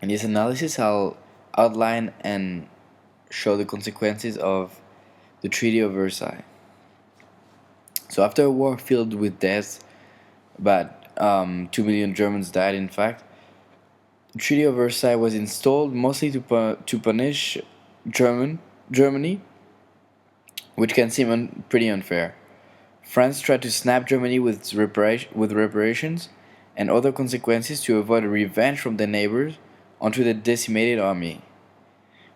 In this analysis, I'll outline and show the consequences of the Treaty of Versailles. So, after a war filled with deaths, about 2 million Germans died, in fact, the Treaty of Versailles was installed mostly to punish Germany, which can seem pretty unfair. France tried to snap Germany with reparations and other consequences to avoid a revenge from their neighbors onto the decimated army.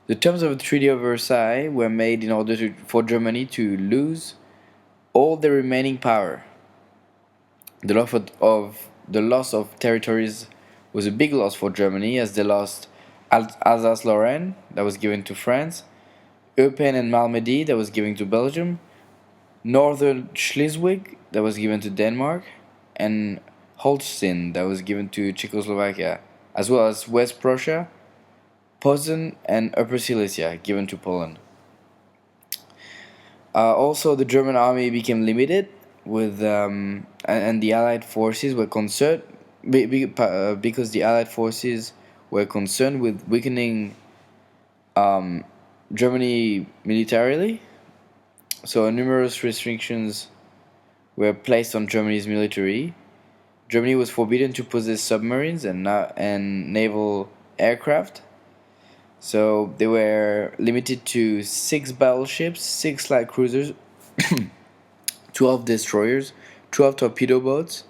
The terms of the Treaty of Versailles were made in order for Germany to lose all the remaining power. The loss of territories was a big loss for Germany, as they lost Alsace-Lorraine, that was given to France, Eupen and Malmedy, that was given to Belgium, Northern Schleswig, that was given to Denmark, and Holstein, that was given to Czechoslovakia, as well as West Prussia, Posen, and Upper Silesia, given to Poland. Also, the German army became limited, and the Allied forces were concerned because the Allied forces were concerned with weakening Germany militarily. So numerous restrictions were placed on Germany's military. Germany was forbidden to possess submarines and naval aircraft. So they were limited to 6 battleships, 6 light cruisers, 12 destroyers, 12 torpedo boats,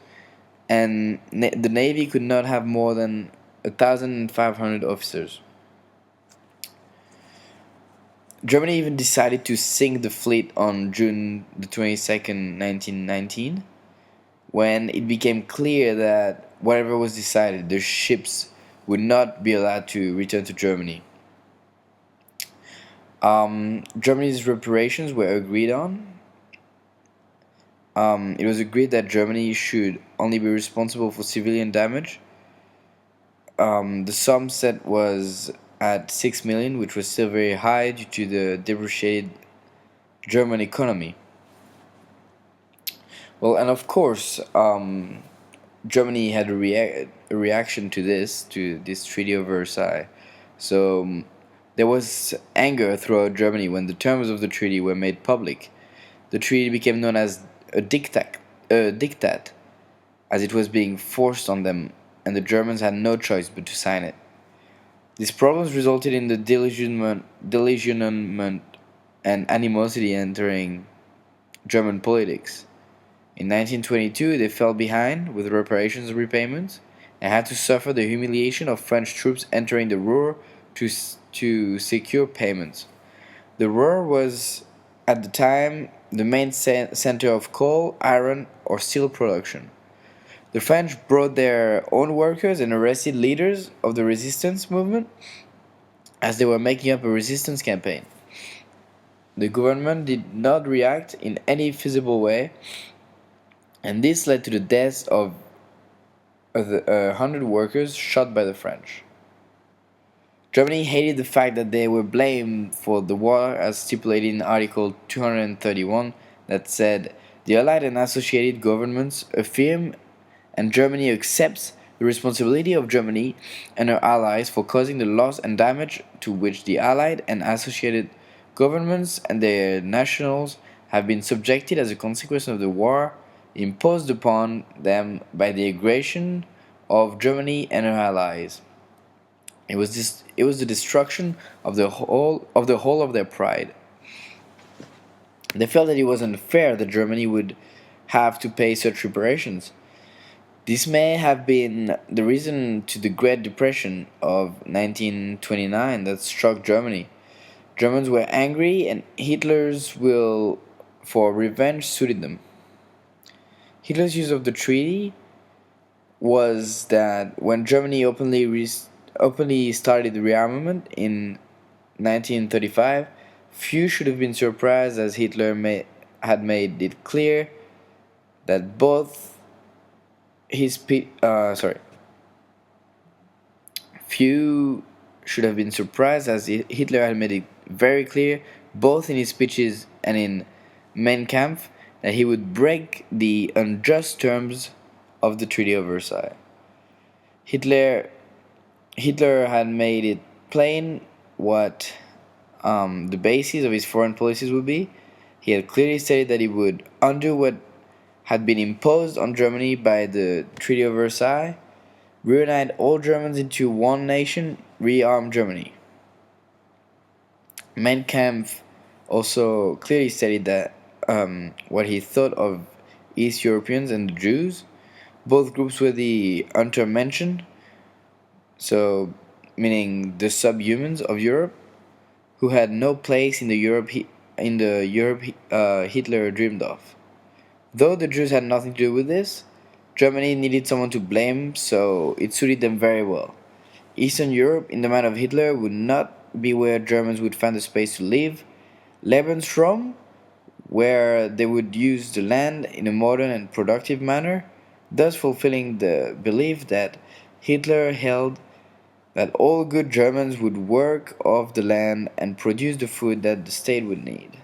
and the Navy could not have more than 1,500 officers. Germany even decided to sink the fleet on June the 22nd, 1919, when it became clear that whatever was decided, the ships would not be allowed to return to Germany. Germany's reparations were agreed on. It was agreed that Germany should only be responsible for civilian damage. The sum set was at 6 million, which was still very high due to the depreciated German economy. Well, and of course, Germany had a reaction to this Treaty of Versailles. So there was anger throughout Germany when the terms of the treaty were made public. The treaty became known as a diktat, as it was being forced on them, and the Germans had no choice but to sign it. These problems resulted in the disillusionment and animosity entering German politics. In 1922, they fell behind with reparations repayments and had to suffer the humiliation of French troops entering the Ruhr to secure payments. The Ruhr was, at the time, the main center of coal, iron, or steel production. The French brought their own workers and arrested leaders of the resistance movement as they were making up a resistance campaign. The government did not react in any feasible way, and this led to the deaths of 100 workers shot by the French. Germany hated the fact that they were blamed for the war, as stipulated in Article 231, that said, "The Allied and associated governments affirm and Germany accepts the responsibility of Germany and her allies for causing the loss and damage to which the Allied and associated governments and their nationals have been subjected as a consequence of the war imposed upon them by the aggression of Germany and her allies." It was the destruction of the whole of their pride. They felt that it was unfair that Germany would have to pay such reparations. This may have been the reason to the Great Depression of 1929 that struck Germany. Germans were angry, and Hitler's will for revenge suited them. Hitler's use of the treaty was that when Germany openly started the rearmament in 1935, few should have been surprised, as had made it clear that both his few should have been surprised, as Hitler had made it very clear, both in his speeches and in Mein Kampf, that he would break the unjust terms of the Treaty of Versailles. Hitler Hitler had made it plain what the basis of his foreign policies would be. He had clearly stated that he would undo what had been imposed on Germany by the Treaty of Versailles, reunite all Germans into one nation, rearm Germany. Mein Kampf also clearly stated that what he thought of East Europeans and the Jews, both groups were the untermenschen, so meaning the subhumans of Europe, who had no place in the Europe Hitler dreamed of. Though the Jews had nothing to do with this, Germany needed someone to blame, so it suited them very well. Eastern Europe, in the mind of Hitler, would not be where Germans would find a space to live. Lebensraum, where they would use the land in a modern and productive manner, thus fulfilling the belief that Hitler held that all good Germans would work off the land and produce the food that the state would need.